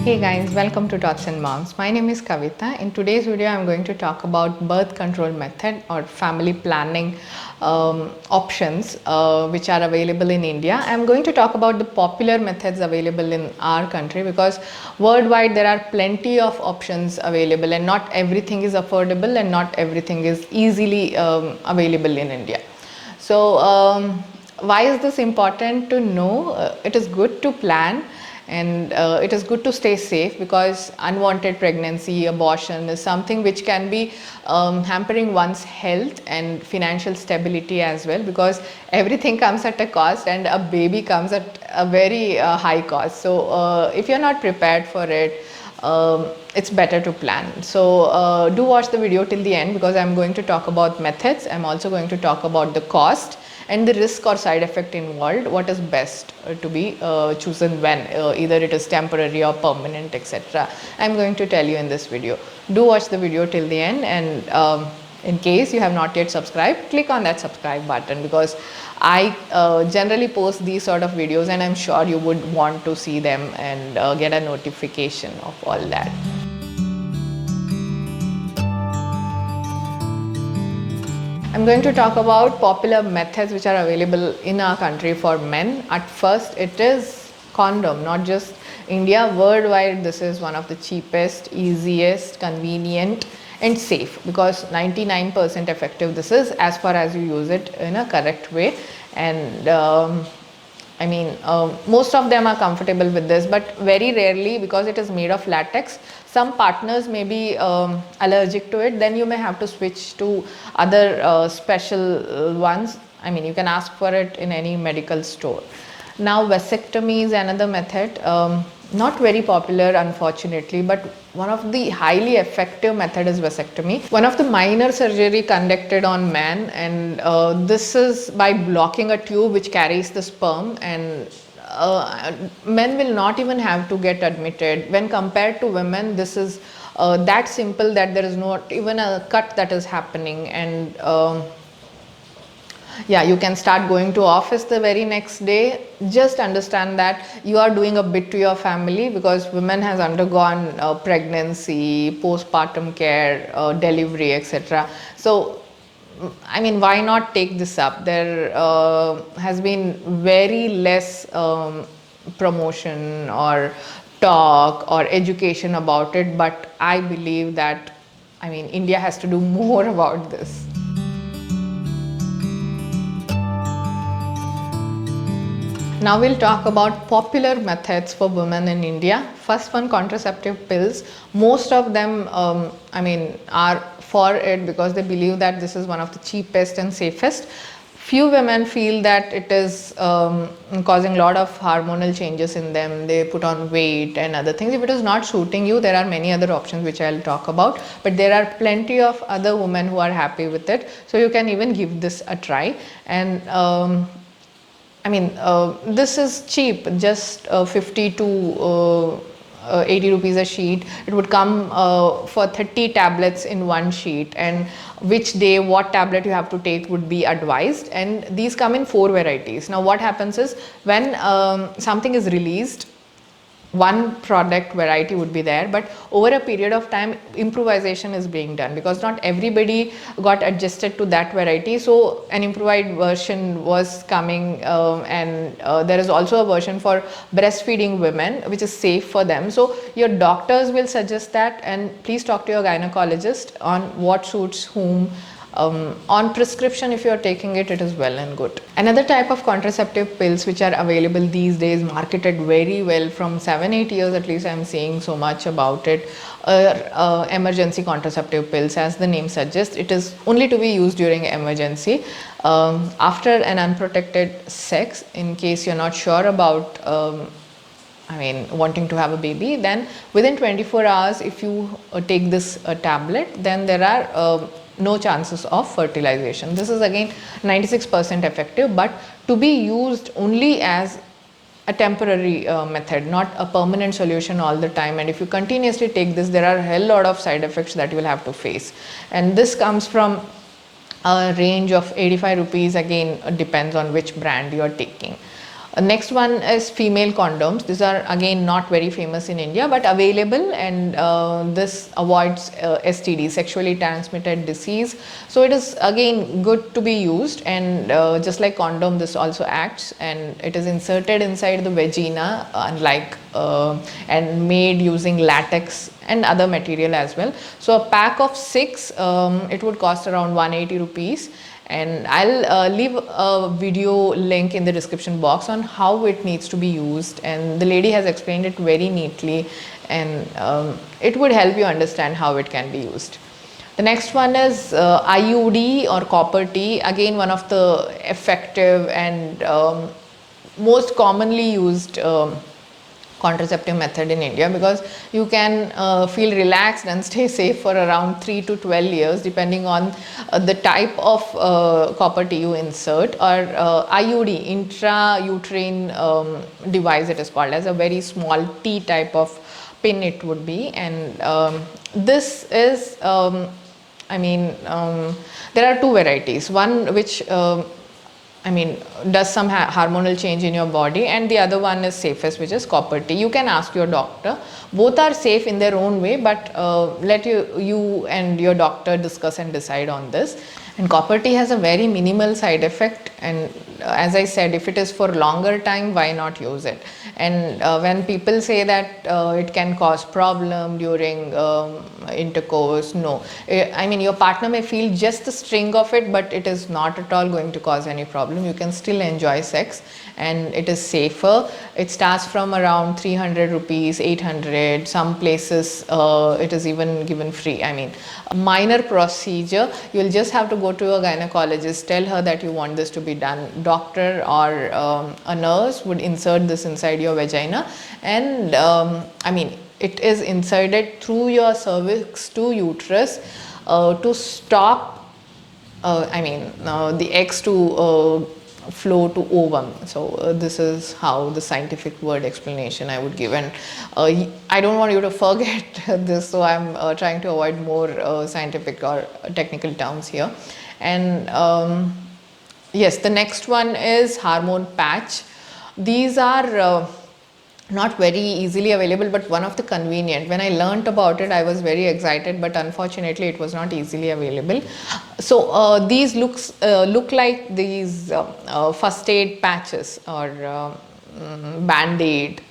Hey guys, welcome to Tots and Moms. My name is Kavita. In today's video, I'm going to talk about birth control method or family planning options which are available in India. I'm going to talk about the popular methods available in our country because worldwide there are plenty of options available and not everything is affordable and not everything is easily available in India. So, why is this important to know? It is good to plan and it is good to stay safe because unwanted pregnancy, abortion is something which can be hampering one's health and financial stability as well, because everything comes at a cost and a baby comes at a very high cost. So if you're not prepared for it, it's better to plan. So do watch the video till the end because I'm going to talk about methods. I'm also going to talk about the cost and the risk or side effect involved, what is best to be chosen when, either it is temporary or permanent, etc. I'm going to tell you in this video. Do watch the video till the end, and in case you have not yet subscribed, click on that subscribe button because I generally post these sort of videos and I'm sure you would want to see them and get a notification of all that. I'm going to talk about popular methods which are available in our country for men. At first, it is condom, not just India, worldwide. This is one of the cheapest, easiest, convenient and safe because 99% effective this is as far as you use it in a correct way. And most of them are comfortable with this, but very rarely, because it is made of latex, some partners may be allergic to it. Then you may have to switch to other special ones. I mean, you can ask for it in any medical store. Now, vasectomy is another method. Not very popular, unfortunately, but one of the highly effective method is vasectomy. One of the minor surgery conducted on men, and this is by blocking a tube which carries the sperm, and men will not even have to get admitted. When compared to women, this is that simple that there is not even a cut that is happening, and yeah, you can start going to office the very next day. Just understand that you are doing a bit to your family because women has undergone pregnancy, postpartum care, delivery, etc. So I mean, why not take this up? There has been very less promotion or talk or education about it, but I believe that, I mean, India has to do more about this. Now we'll talk about popular methods for women in India. First one, contraceptive pills. Most of them, are for it because they believe that this is one of the cheapest and safest. Few women feel that it is causing a lot of hormonal changes in them. They put on weight and other things. If it is not suiting you, there are many other options which I'll talk about. But there are plenty of other women who are happy with it. So you can even give this a try. And this is cheap, just 50 to 80 rupees a sheet. It would come for 30 tablets in one sheet, and which day what tablet you have to take would be advised, and these come in 4 varieties. Now what happens is when something is released, one product variety would be there, but over a period of time improvisation is being done because not everybody got adjusted to that variety. So an improvised version was coming, and there is also a version for breastfeeding women which is safe for them. So your doctors will suggest that, and please talk to your gynecologist on what suits whom. On prescription, if you are taking it, it is well and good. Another type of contraceptive pills which are available these days, marketed very well from 7-8 years at least, I am seeing so much about it, emergency contraceptive pills. As the name suggests, it is only to be used during emergency, after an unprotected sex. In case you're not sure about wanting to have a baby, then within 24 hours if you take this tablet, then there are no chances of fertilization. This is again 96% effective, but to be used only as a temporary method, not a permanent solution all the time. And if you continuously take this, there are a hell lot of side effects that you will have to face. And this comes from a range of 85 rupees. Again, it depends on which brand you are taking. Next one is female condoms. These are again not very famous in India but available, and this avoids STD, sexually transmitted disease. So it is again good to be used, and just like condom, this also acts, and it is inserted inside the vagina, unlike and made using latex and other material as well. So a pack of 6, it would cost around 180 rupees, and I'll leave a video link in the description box on how it needs to be used, and the lady has explained it very neatly, and it would help you understand how it can be used. The next one is IUD or copper T, again one of the effective and most commonly used contraceptive method in India, because you can feel relaxed and stay safe for around 3 to 12 years depending on the type of copper T you insert, or IUD, intrauterine device it is called, as a very small T type of pin it would be. And this is there are two varieties, one which does some hormonal change in your body, and the other one is safest, which is copper T. You can ask your doctor. Both are safe in their own way, but let you and your doctor discuss and decide on this. And copper T has a very minimal side effect, and as I said, if it is for longer time, why not use it? And when people say that it can cause problem during intercourse, no. Your partner may feel just the sting of it, but it is not at all going to cause any problem. You can still enjoy sex, and it is safer. It starts from around 300 rupees, 800. Some places it is even given free. A minor procedure. You will just have to go to a gynecologist, tell her that you want this to be done. Doctor or a nurse would insert this inside your vagina, and it is inserted through your cervix to uterus to stop the eggs to flow to ovum. So this is how the scientific word explanation I would give, and I don't want you to forget this, so I'm trying to avoid more scientific or technical terms here. And yes, the next one is hormone patch. These are not very easily available, but one of the convenient. When I learnt about it, I was very excited, but unfortunately it was not easily available. So these look like these first aid patches or band-aid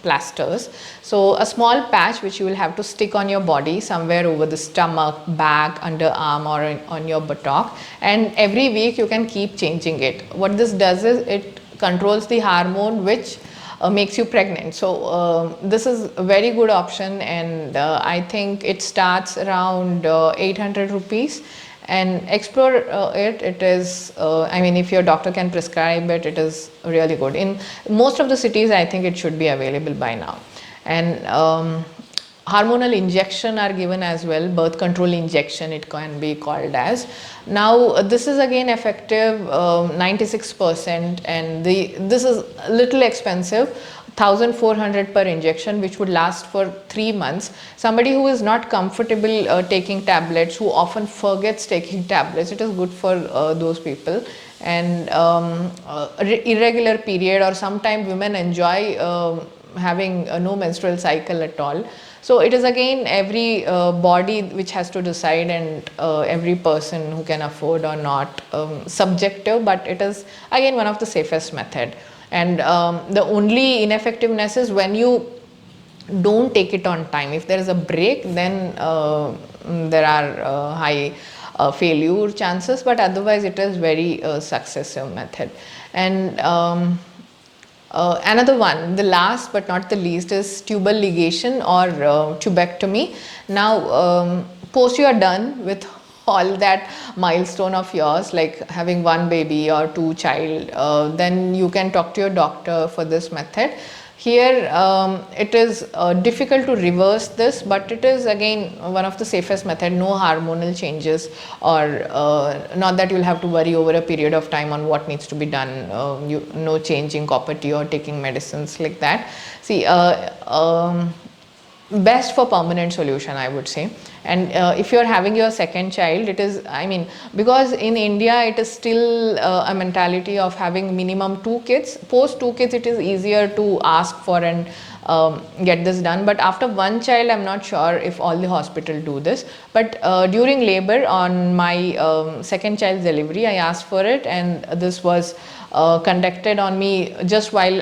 plasters. So a small patch which you will have to stick on your body somewhere over the stomach, back, underarm, or on your buttock, and every week you can keep changing it. What this does is it controls the hormone which makes you pregnant. So this is a very good option, and I think it starts around 800 rupees, and explore it. It is if your doctor can prescribe it, it is really good. In most of the cities, I think it should be available by now. And hormonal injection are given as well, birth control injection it can be called as. Now this is again effective 96%, and this is a little expensive, 1400 per injection, which would last for 3 months. Somebody who is not comfortable taking tablets, who often forgets taking tablets, it is good for those people. And irregular period, or sometimes women enjoy having no menstrual cycle at all. So it is again every body which has to decide, and every person who can afford or not, subjective, but it is again one of the safest method. And the only ineffectiveness is when you don't take it on time. If there is a break, then there are high failure chances, but otherwise it is very successive method. And another one, the last but not the least, is tubal ligation or tubectomy. Now post you are done with all that milestone of yours, like having 1 baby or 2 child, then you can talk to your doctor for this method. Here it is difficult to reverse this, but it is again one of the safest method. No hormonal changes, or not that you'll have to worry over a period of time on what needs to be done. No changing copper T or taking medicines like that. See, best for permanent solution, I would say. And if you're having your second child, it is, I mean, because in India it is still a mentality of having minimum 2 kids. Post 2 kids it is easier to ask for and get this done, but after one child I'm not sure if all the hospital do this. But during labor on my second child's delivery, I asked for it, and this was conducted on me just while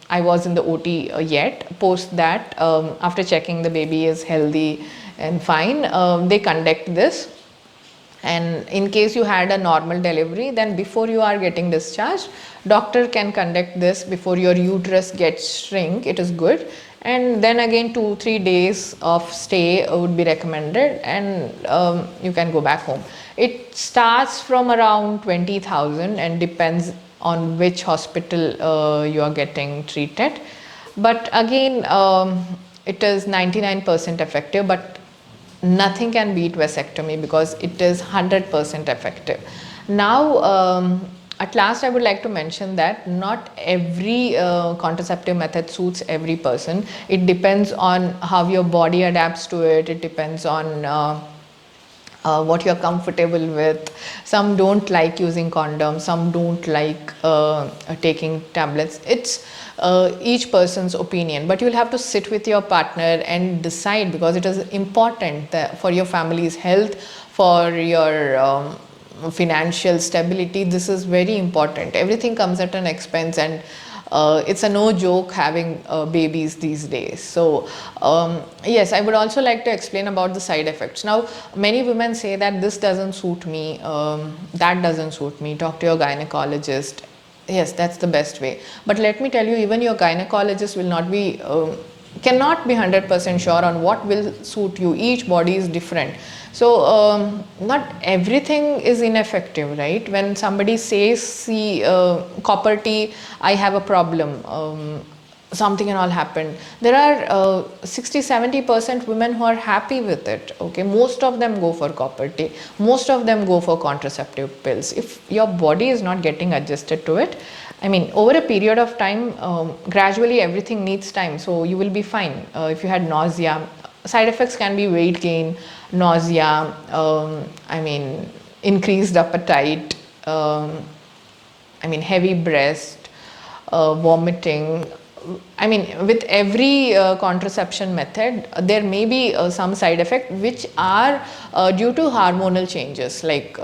I was in the OT yet. Post that, after checking the baby is healthy and fine, they conduct this. And in case you had a normal delivery, then before you are getting discharged, doctor can conduct this before your uterus gets shrink. It is good. And then again 2-3 days of stay would be recommended, and you can go back home. It starts from around 20,000 and depends on which hospital you are getting treated. But again, it is 99% effective, but nothing can beat vasectomy because it is 100% effective. Now, at last I would like to mention that not every contraceptive method suits every person. It depends on how your body adapts to it. It depends on what you're comfortable with. Some don't like using condoms, some don't like taking tablets. It's each person's opinion, but you'll have to sit with your partner and decide, because it is important that for your family's health, for your financial stability. This is very important. Everything comes at an expense, and it's a no joke having babies these days. So yes, I would also like to explain about the side effects. Now, many women say that this doesn't suit me, that doesn't suit me, talk to your gynecologist. Yes, that's the best way. But let me tell you, even your gynecologist will not be cannot be 100% sure on what will suit you. Each body is different. So not everything is ineffective, right? When somebody says, see, copper T, I have a problem, something and all happened. There are 60-70% women who are happy with it. Okay, most of them go for copper T, most of them go for contraceptive pills. If your body is not getting adjusted to it, I mean, over a period of time, gradually everything needs time, so you will be fine. If you had nausea, side effects can be weight gain, nausea, I mean, increased appetite, I mean, heavy breast, vomiting. I mean, with every contraception method, there may be some side effects which are due to hormonal changes, like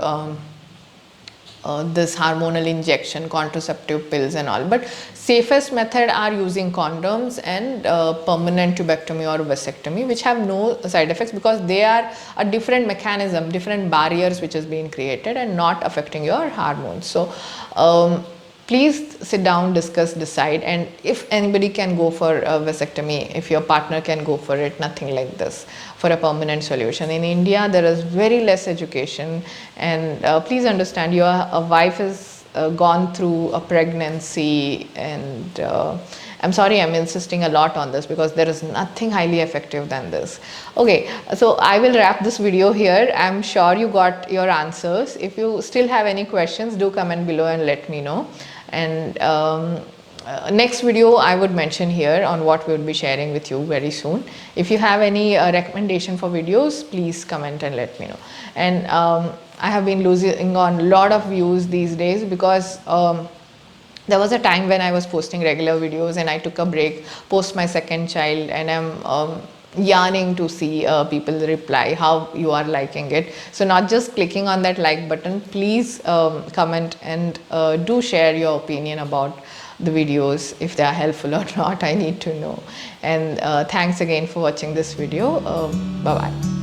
this hormonal injection, contraceptive pills and all. But safest method are using condoms and permanent tubectomy or vasectomy, which have no side effects because they are a different mechanism, different barriers which has been created and not affecting your hormones. So please sit down, discuss, decide, and if anybody can go for a vasectomy, if your partner can go for it, nothing like this for a permanent solution. In India, there is very less education, and please understand, your wife has gone through a pregnancy, and I'm sorry, I'm insisting a lot on this because there is nothing highly effective than this. Okay, so I will wrap this video here. I'm sure you got your answers. If you still have any questions, do comment below and let me know. And next video I would mention here on what we will be sharing with you very soon. If you have any recommendation for videos, please comment and let me know. And I have been losing on a lot of views these days because there was a time when I was posting regular videos and I took a break post my second child, and I'm yearning to see people reply how you are liking it. So not just clicking on that like button, please comment and do share your opinion about the videos, if they are helpful or not. I need to know. And thanks again for watching this video. Bye bye.